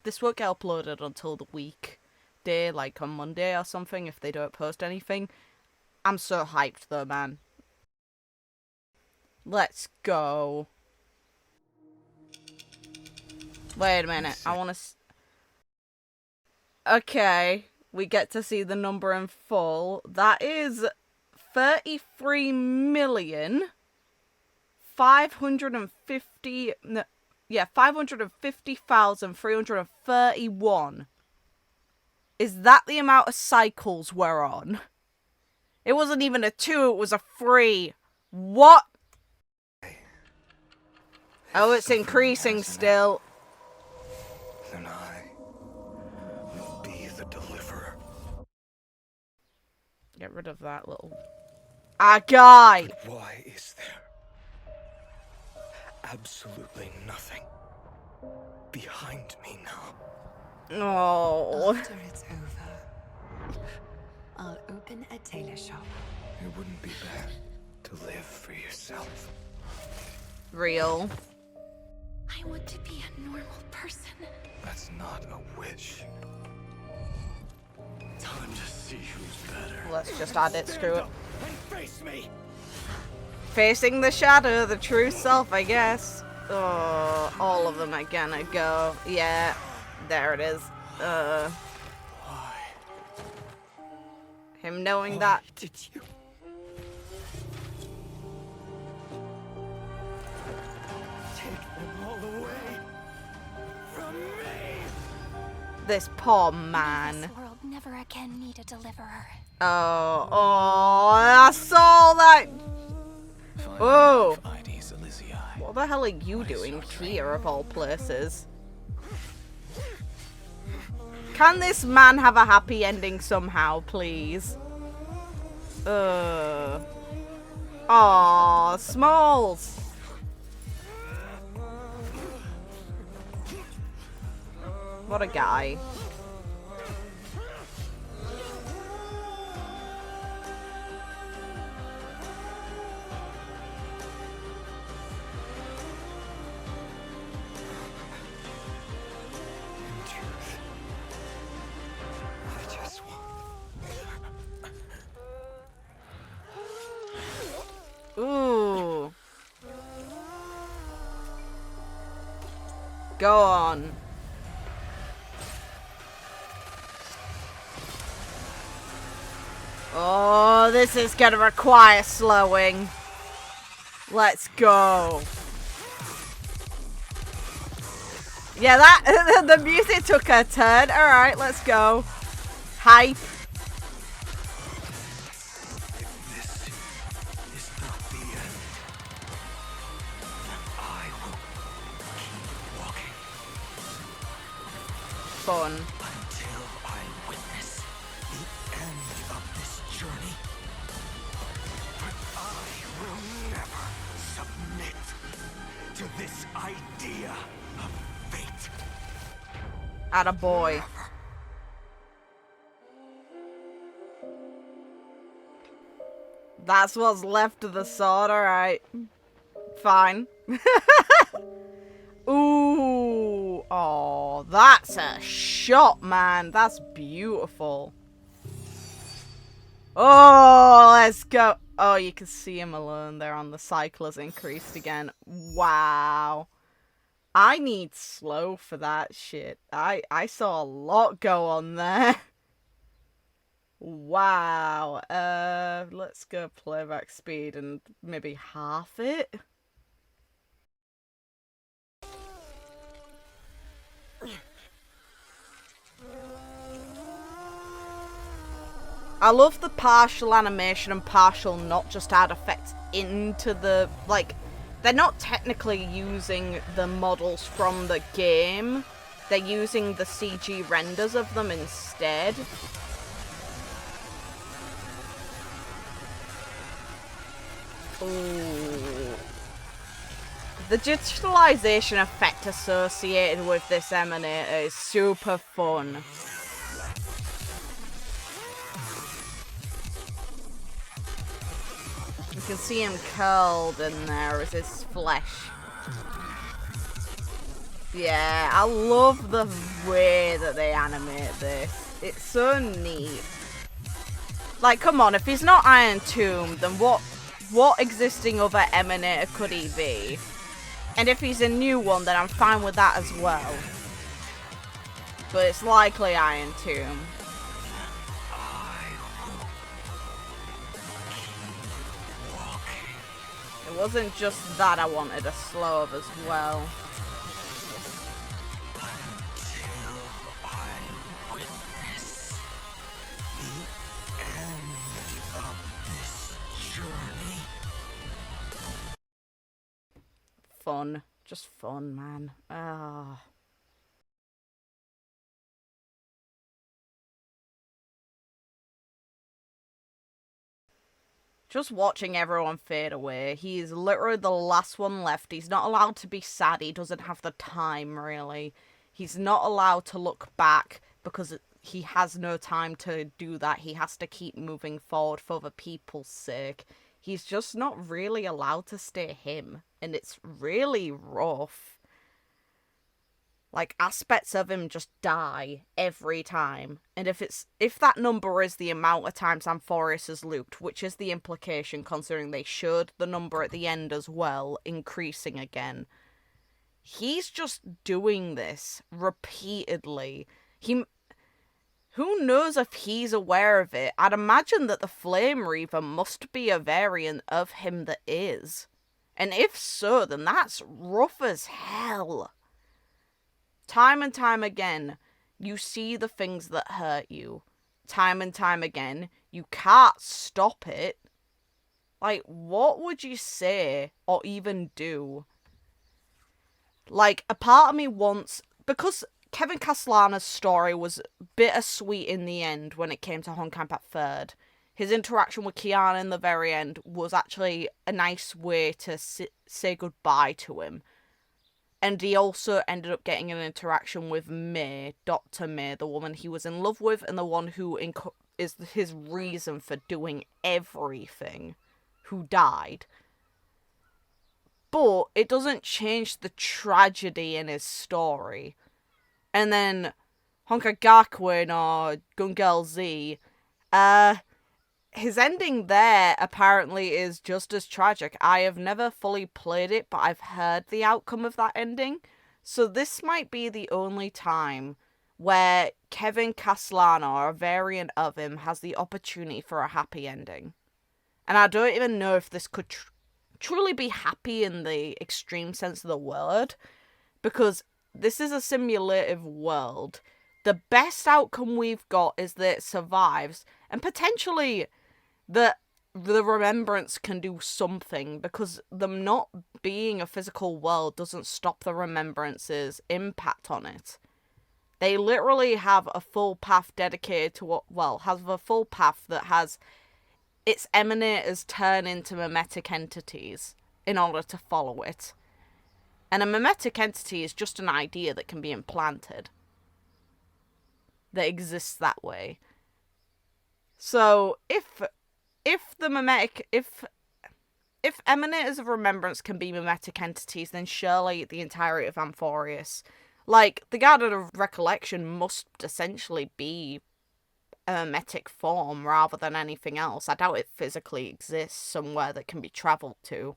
this won't get uploaded until the weekday, like on Monday or something, if they don't post anything. I'm so hyped though, man. Let's go. Wait a minute, I want to... Okay, we get to see the number in full. That is 550,331. Is that the amount of cycles we're on? It wasn't even a 2, it was a 3. What? Oh, it's increasing still. Then I will be the deliverer. Get rid of that little... guy! But why is there absolutely nothing behind me now? Oh. After it's over, I'll open a tailor shop. It wouldn't be bad to live for yourself. Real. I want to be a normal person. That's not a wish. Time to see who's better. Let's just add it, screw it. And face me. Facing the shadow, the true self, I guess. Oh, all of them are gonna go. Yeah, there it is. Why? Him knowing that. Did you? Take them all away from me. This poor May man. this world never again need a deliverer. Oh, I saw that. Oh. What the hell are you doing here, of all places? Can this man have a happy ending somehow, please? Aw, Smalls. What a guy. Ooh. Go on. Oh, this is gonna require slowing. Let's go. Yeah, that the music took a turn. All right, let's go. Hype. Fun. Until I witness the end of this journey. But I will never submit to this idea of fate. Attaboy. That's what's left of the sword, alright. Fine. Ooh. Oh, that's a shot, man. That's beautiful. Oh, let's go. Oh, you can see him alone there on the cycle has increased again. Wow. I need slow for that shit. I saw a lot go on there. Wow. Let's go playback speed and maybe half it. I love the partial animation and partial not just add effects into the, like, they're not technically using the models from the game. They're using the CG renders of them instead. Ooh. The digitalization effect associated with this emanator is super fun. You can see him curled in there as his flesh. Yeah, I love the way that they animate this. It's so neat. Like, come on, if he's not Iron Tomb, then what existing other Emanator could he be? And if he's a new one, then I'm fine with that as well. But it's likely Iron Tomb. It wasn't just that I wanted a Slove as well. Fun. Just fun, man. Ah. Just watching everyone fade away. He's literally the last one left. He's not allowed to be sad. He doesn't have the time, really. He's not allowed to look back because he has no time to do that. He has to keep moving forward for the people's sake. He's just not really allowed to stay him. And it's really rough. Like, aspects of him just die every time. And if that number is the amount of times Amphoreus has looped, which is the implication considering they showed the number at the end as well, increasing again. He's just doing this repeatedly. Who knows if he's aware of it? I'd imagine that the Flame Reaver must be a variant of him that is. And if so, then that's rough as hell. Time and time again, you see the things that hurt you. Time and time again, you can't stop it. Like, what would you say or even do? Like, a part of me wants... Because Kevin Castellana's story was bittersweet in the end when it came to Honkai Impact 3rd. His interaction with Kiana in the very end was actually a nice way to say goodbye to him. And he also ended up getting an interaction with May, Dr. May, the woman he was in love with, and the one who is his reason for doing everything, who died. But it doesn't change the tragedy in his story. And then Honkai Gakuen or Gun Girl Z, his ending there apparently is just as tragic. I have never fully played it, but I've heard the outcome of that ending. So this might be the only time where Kevin Castellana, or a variant of him, has the opportunity for a happy ending. And I don't even know if this could truly be happy in the extreme sense of the word, because this is a simulative world. The best outcome we've got is that it survives, and potentially that the remembrance can do something, because them not being a physical world doesn't stop the remembrance's impact on it. They literally have a full path dedicated to what, well, has a full path that has its emanators turn into mimetic entities in order to follow it. And a mimetic entity is just an idea that can be implanted, that exists that way. So if the mimetic, if emanators of remembrance can be mimetic entities, then surely the entirety of Amphoreus, like the Garden of Recollection, must essentially be a mimetic form rather than anything else. I doubt it physically exists somewhere that can be travelled to.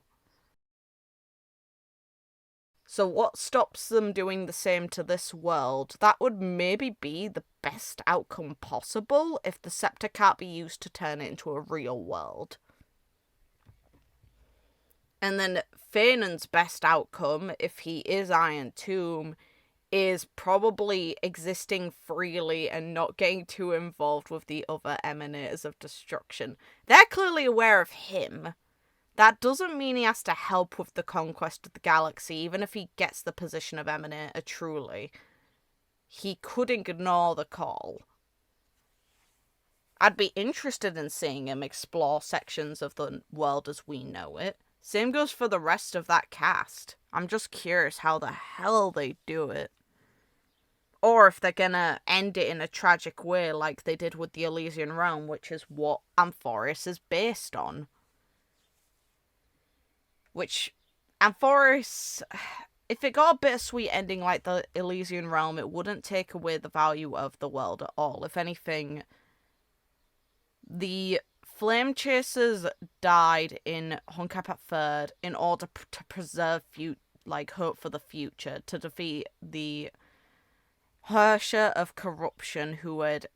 So what stops them doing the same to this world? That would maybe be the best outcome possible if the scepter can't be used to turn it into a real world. And then Phainon's best outcome, if he is Iron Tomb, is probably existing freely and not getting too involved with the other emanators of destruction. They're clearly aware of him. That doesn't mean he has to help with the conquest of the galaxy, even if he gets the position of Emanator truly. He could ignore the call. I'd be interested in seeing him explore sections of the world as we know it. Same goes for the rest of that cast. I'm just curious how the hell they do it. Or if they're gonna end it in a tragic way like they did with the Elysian Realm, which is what Amphoreus is based on. Which, Amphoreus, if it got a bittersweet ending like the Elysian Realm, it wouldn't take away the value of the world at all. If anything, the Flame Chasers died in Honkai 3rd in order to preserve hope for the future, to defeat the Hersher of Corruption who had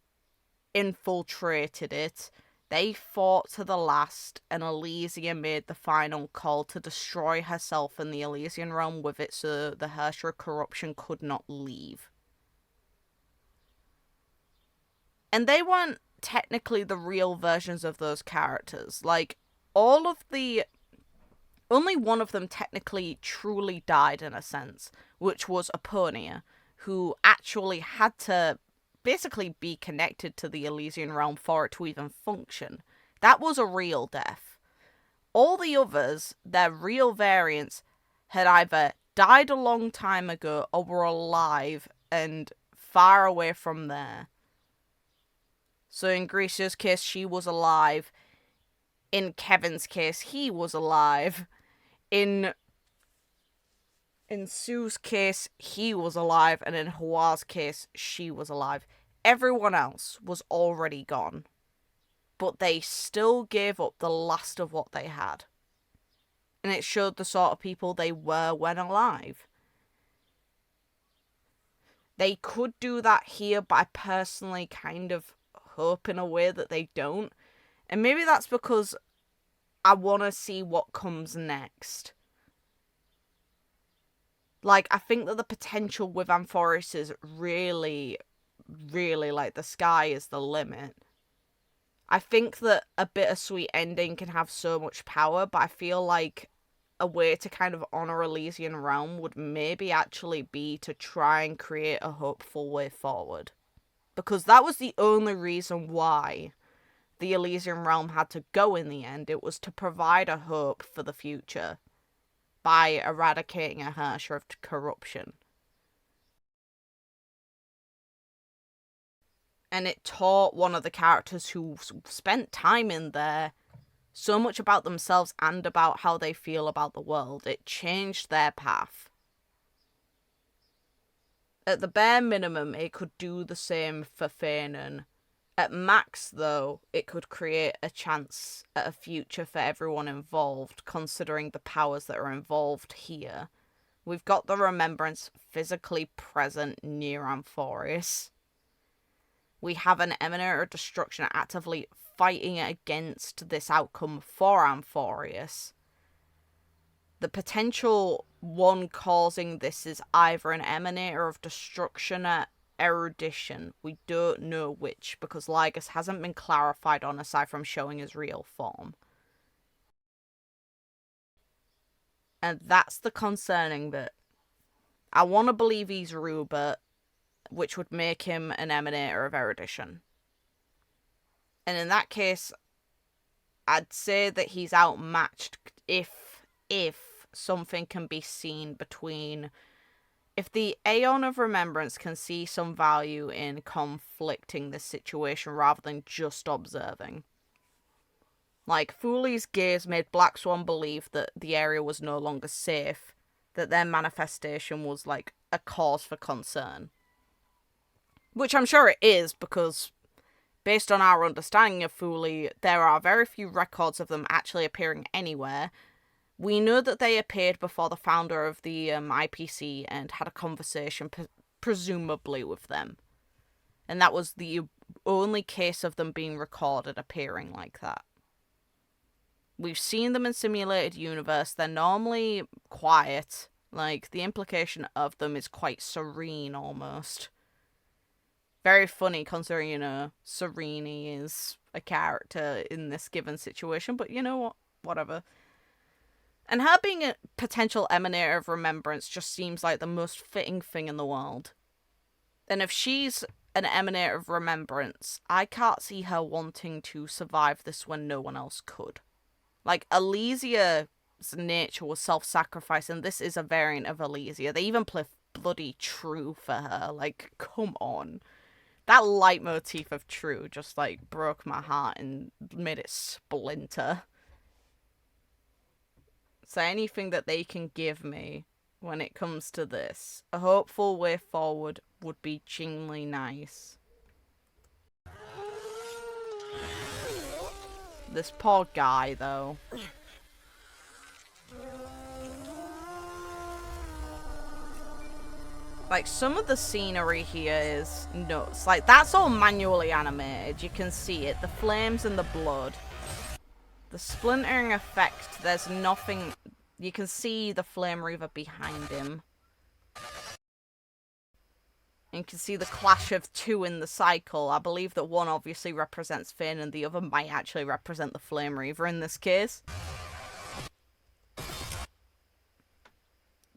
infiltrated it. They fought to the last, and Elysia made the final call to destroy herself and the Elysian Realm with it so the Hersher of Corruption could not leave. And they weren't technically the real versions of those characters. Like, only one of them technically truly died in a sense, which was Aponia, who actually had to basically be connected to the Elysian Realm for it to even function. That was a real death. All the others, their real variants, had either died a long time ago or were alive and far away from there. So in Grecia's case, she was alive. In Kevin's case, he was alive. In Sue's case, he was alive, and in Hawa's case, she was alive. Everyone else was already gone. But they still gave up the last of what they had. And it showed the sort of people they were when alive. They could do that here, but I personally kind of hope in a way that they don't. And maybe that's because I want to see what comes next. Like, I think that the potential with Amphoreus is really, really, like, the sky is the limit. I think that a bittersweet ending can have so much power, but I feel like a way to kind of honor Elysian Realm would maybe actually be to try and create a hopeful way forward. Because that was the only reason why the Elysian Realm had to go in the end. It was to provide a hope for the future by eradicating a Hersher of corruption. And it taught one of the characters who spent time in there so much about themselves and about how they feel about the world. It changed their path. At the bare minimum, it could do the same for Phainon. At max, though, it could create a chance at a future for everyone involved, considering the powers that are involved here. We've got the Remembrance physically present near Amphoreus. We have an Emanator of Destruction actively fighting against this outcome for Amphoreus. The potential one causing this is either an Emanator of Destruction or Erudition. We don't know which, because Lygus hasn't been clarified on aside from showing his real form. And that's the concerning bit. I want to believe he's Rubert, which would make him an Emanator of Erudition. And in that case, I'd say that he's outmatched if something can be seen between... If the Aeon of Remembrance can see some value in conflicting this situation rather than just observing. Like, Fooley's gaze made Black Swan believe that the area was no longer safe, that their manifestation was, like, a cause for concern. Which I'm sure it is, because based on our understanding of Fooley, there are very few records of them actually appearing anywhere. We know that they appeared before the founder of the IPC and had a conversation, presumably with them. And that was the only case of them being recorded appearing like that. We've seen them in Simulated Universe. They're normally quiet. Like, the implication of them is quite serene, almost. Very funny, considering, you know, Serene is a character in this given situation. But you know what? Whatever. And her being a potential Emanator of Remembrance just seems like the most fitting thing in the world. And if she's an Emanator of Remembrance, I can't see her wanting to survive this when no one else could. Like, Elysia's nature was self-sacrifice, and this is a variant of Elysia. They even play bloody True for her. Like, come on. That leitmotif of True just, like, broke my heart and made it splinter. So anything that they can give me when it comes to this. A hopeful way forward would be genuinely nice. This poor guy, though. Like, some of the scenery here is nuts. Like, that's all manually animated. You can see it. The flames and the blood. The splintering effect, there's nothing... You can see the Flame Reaver behind him. And you can see the clash of two in the cycle. I believe that one obviously represents Phainon and the other might actually represent the Flame Reaver in this case.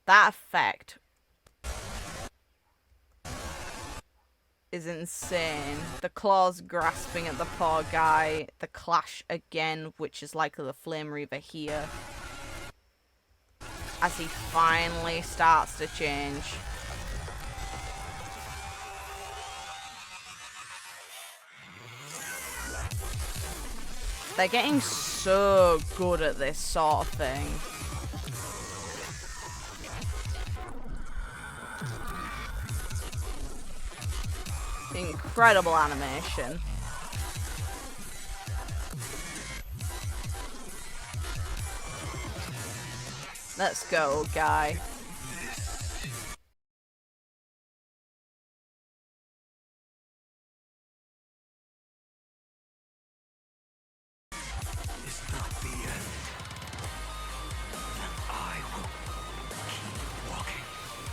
That effect is insane. The claws grasping at the poor guy. The clash again, which is likely the Flame Reaver here. As he finally starts to change. They're getting so good at this sort of thing. Incredible animation. Let's go, guy.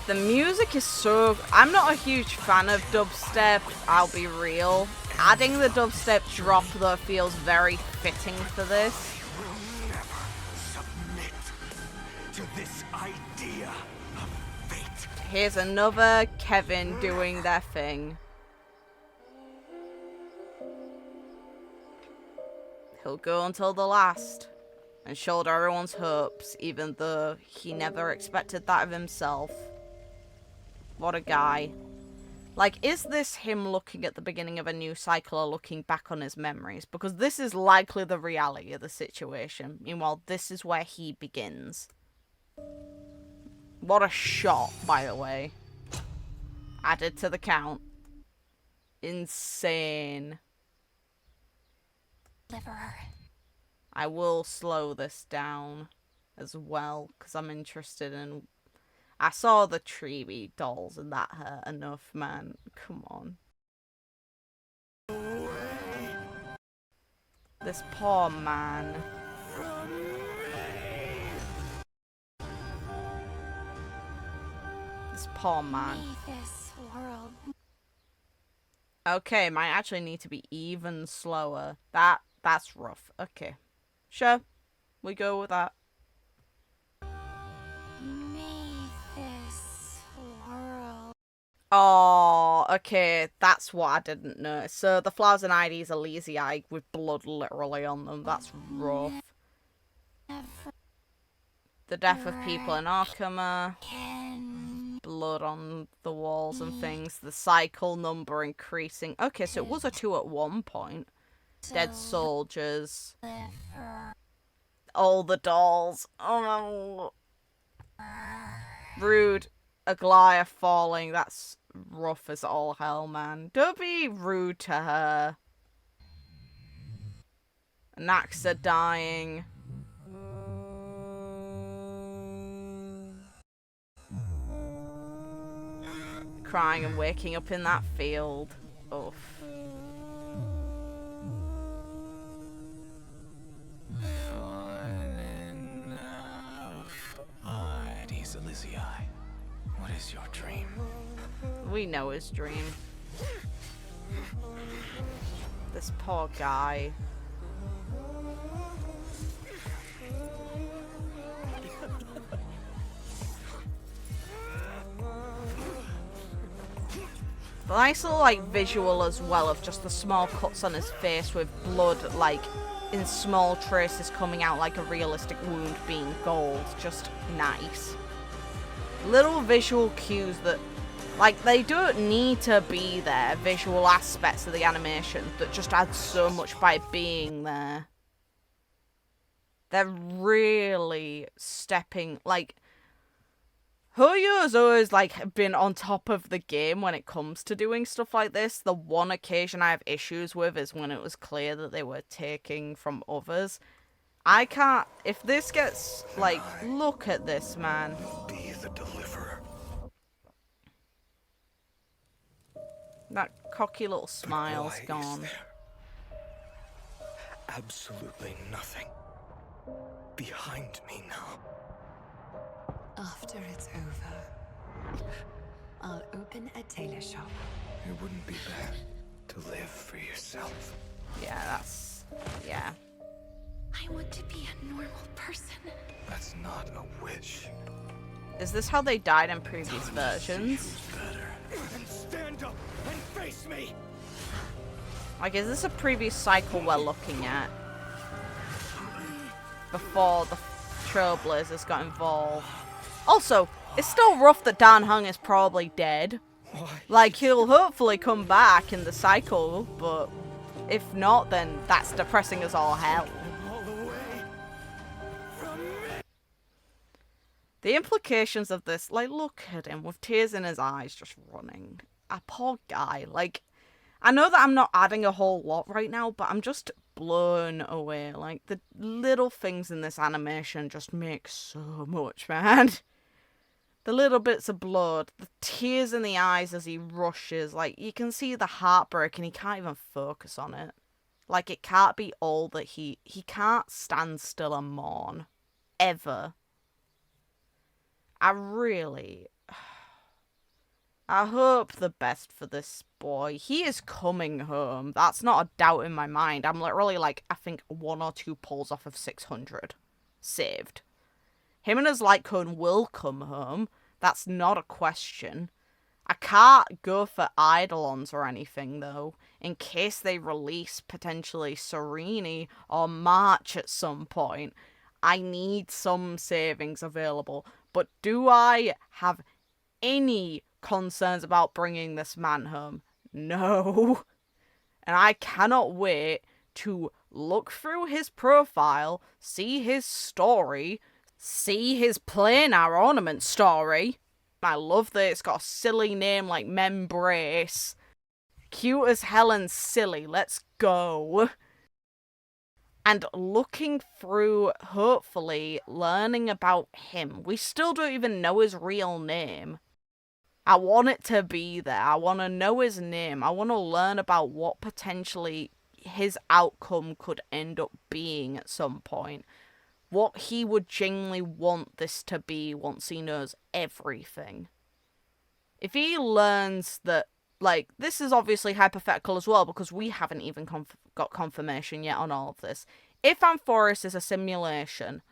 The music is so... I'm not a huge fan of dubstep, I'll be real. Adding the dubstep drop, though, feels very fitting for this. To this idea of fate. Here's another Kevin doing their thing. He'll go until the last and shoulder everyone's hopes, even though he never expected that of himself. What a guy. Like, is this him looking at the beginning of a new cycle or looking back on his memories? Because this is likely the reality of the situation. Meanwhile, this is where he begins. What a shot, by the way. Added to the count. Insane. Deliverer. I will slow this down as well, because I'm interested in... I saw the Treeby dolls and that hurt enough, man. Come on. This poor man. This poor man. This world. Okay, might actually need to be even slower. That's rough. Okay. Sure. We go with that. Oh, okay, that's what I didn't notice. So the flowers and IDs are lazy eye with blood literally on them. That's rough. The death of people in Arkama. Blood on the walls and things. The cycle number increasing. Okay, so it was a 2 at one point. Dead soldiers. All the dolls. Oh no. Rude. A Goliath falling. That's rough as all hell, man. Don't be rude to her. Naxa dying. Crying and waking up in that field. Oof. What is your dream? We know his dream. This poor guy. The nice little, like, visual as well of just the small cuts on his face with blood, like, in small traces coming out like a realistic wound being gold. Just nice. Little visual cues that, like, they don't need to be there, visual aspects of the animation that just add so much by being there. They're really stepping, like, Hoyo's always, like, been on top of the game when it comes to doing stuff like this. The one occasion I have issues with is when it was clear that they were taking from others. I can't... If this gets... Like, look at this, man. Be the deliverer. That cocky little smile's Why is gone. there absolutely nothing behind me now? After it's over, I'll open a tailor shop. It wouldn't be bad to live for yourself. Yeah, that's... Yeah. I want to be a normal person. That's not a wish. Is this how they died in previous versions? Better. And stand up and face me. Like, is this a previous cycle we're looking at? Before the Trailblazers got involved. Also, it's still rough that Dan Hung is probably dead. Why? Like, he'll hopefully come back in the cycle, but if not, then that's depressing as all hell. All the way from me. The implications of this, like, look at him with tears in his eyes just running. A poor guy. Like, I know that I'm not adding a whole lot right now, but I'm just blown away. Like, the little things in this animation just make so much, man. The little bits of blood, the tears in the eyes as he rushes. Like, you can see the heartbreak and he can't even focus on it. Like, it can't be all that he can't stand still and mourn. Ever. I hope the best for this boy. He is coming home. That's not a doubt in my mind. I'm literally like, I think 1 or 2 pulls off of 600. Saved. Him and his light cone will come home. That's not a question. I can't go for Eidolons or anything, though, in case they release potentially Sereni or March at some point. I need some savings available. But do I have any concerns about bringing this man home? No. And I cannot wait to look through his profile, see his story, see his planar ornament story. I love that it's got a silly name like Membrace. Cute as hell and silly. Let's go. And looking through, hopefully, learning about him. We still don't even know his real name. I want it to be there. I want to know his name. I want to learn about what potentially his outcome could end up being at some point. What he would genuinely want this to be once he knows everything. If he learns that, like, this is obviously hypothetical as well because we haven't even got confirmation yet on all of this. If Amphoreus is a simulation,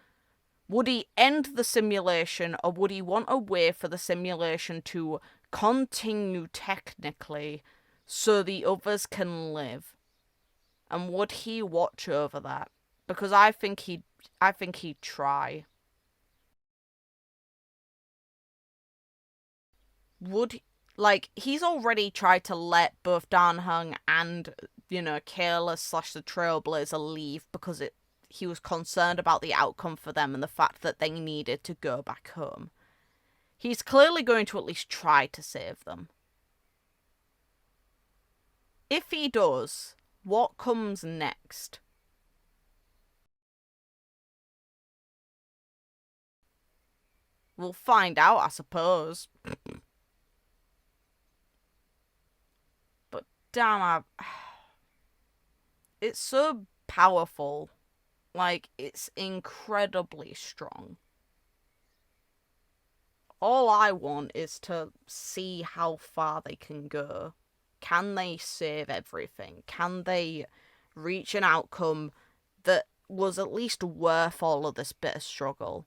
would he end the simulation or would he want a way for the simulation to continue technically so the others can live? And would he watch over that? Because I think he'd try. Like, he's already tried to let both Dan Hung and, you know, Kayla / the Trailblazer leave because he was concerned about the outcome for them and the fact that they needed to go back home. He's clearly going to at least try to save them. If he does, what comes next? We'll find out, I suppose. But damn, it's so powerful. Like, it's incredibly strong. All I want is to see how far they can go. Can they save everything? Can they reach an outcome that was at least worth all of this bit of struggle?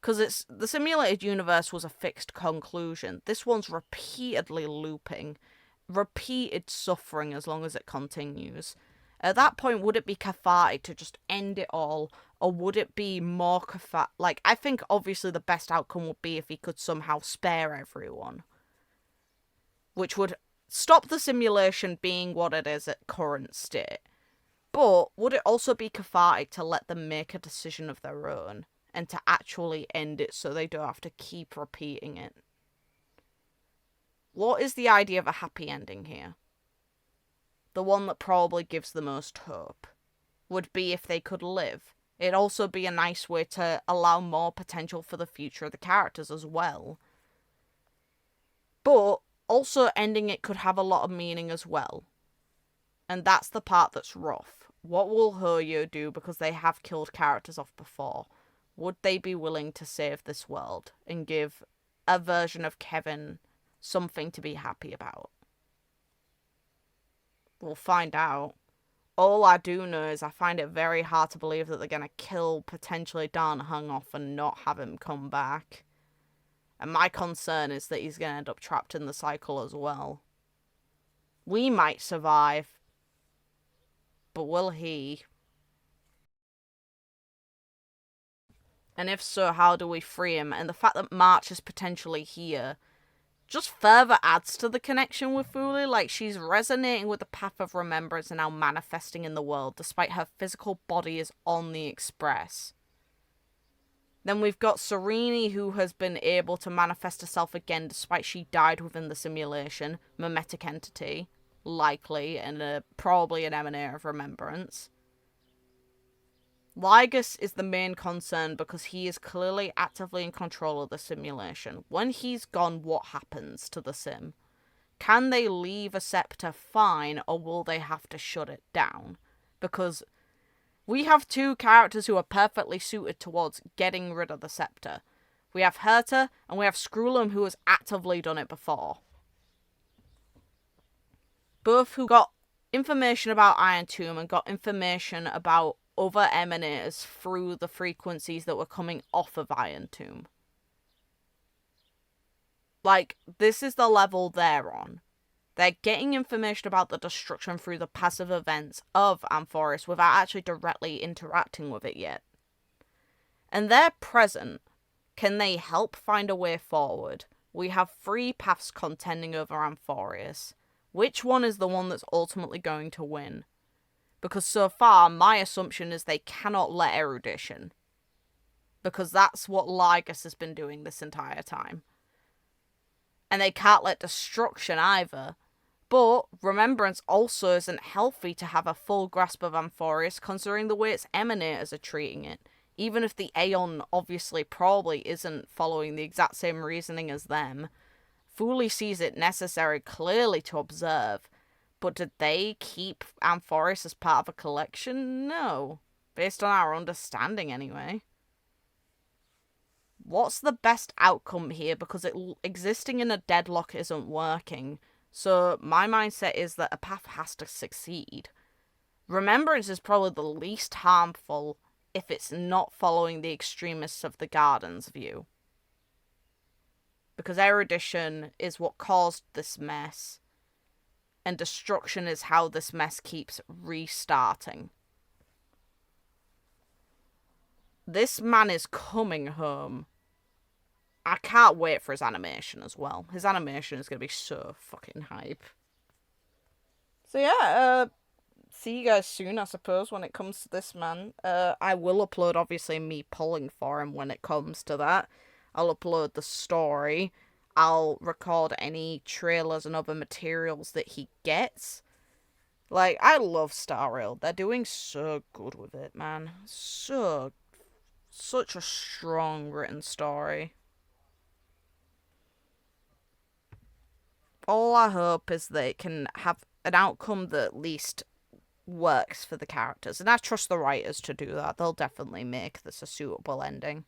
Because the simulated universe was a fixed conclusion. This one's repeatedly looping. Repeated suffering as long as it continues. At that point, would it be cathartic to just end it all? Or would it be more cathartic? Like, I think obviously the best outcome would be if he could somehow spare everyone. Which would stop the simulation being what it is at current state. But would it also be cathartic to let them make a decision of their own? and to actually end it so they don't have to keep repeating it. What is the idea of a happy ending here? The one that probably gives the most hope would be if they could live. It'd also be a nice way to allow more potential for the future of the characters as well. But also ending it could have a lot of meaning as well. And that's the part that's rough. What will HiHoYo do because they have killed characters off before? Would they be willing to save this world and give a version of Kevin something to be happy about? We'll find out. All I do know is I find it very hard to believe that they're going to kill potentially Dan Heng off and not have him come back. And my concern is that he's going to end up trapped in the cycle as well. We might survive, but will he? And if so, how do we free him? And the fact that March is potentially here just further adds to the connection with Fuli. Like, she's resonating with the path of remembrance and now manifesting in the world, despite her physical body is on the Express. Then we've got Serene, who has been able to manifest herself again despite she died within the simulation. Mimetic entity, likely, and probably an emanator of remembrance. Lygus is the main concern because he is clearly actively in control of the simulation. When he's gone, what happens to the sim? Can they leave a scepter fine, or will they have to shut it down? Because we have two characters who are perfectly suited towards getting rid of the scepter. We have Herta, and we have Screwlum, who has actively done it before. Both who got information about Iron Tomb and got information about other emanators through the frequencies that were coming off of Iron Tomb. Like, this is the level they're on. They're getting information about the destruction through the passive events of Amphoreus without actually directly interacting with it yet. And they're present. Can they help find a way forward? We have 3 paths contending over Amphoreus. Which one is the one that's ultimately going to win? Because so far, my assumption is they cannot let erudition. Because that's what Lygus has been doing this entire time. And they can't let destruction either. But remembrance also isn't healthy to have a full grasp of Amphoreus, considering the way its emanators are treating it. Even if the Aeon obviously probably isn't following the exact same reasoning as them, Fuli sees it necessary clearly to observe. But did they keep Amphoreus as part of a collection? No. Based on our understanding, anyway. What's the best outcome here? Because existing in a deadlock isn't working. So my mindset is that a path has to succeed. Remembrance is probably the least harmful if it's not following the extremists of the Garden's view. Because erudition is what caused this mess. And destruction is how this mess keeps restarting. This man is coming home. I can't wait for his animation as well. His animation is going to be so fucking hype. So yeah, see you guys soon, I suppose, when it comes to this man. I will upload, obviously, me pulling for him when it comes to that. I'll upload the story. I'll record any trailers and other materials that he gets. Like, I love Star Rail. They're doing so good with it, man. Such a strong written story. All I hope is that it can have an outcome that at least works for the characters. And I trust the writers to do that. They'll definitely make this a suitable ending.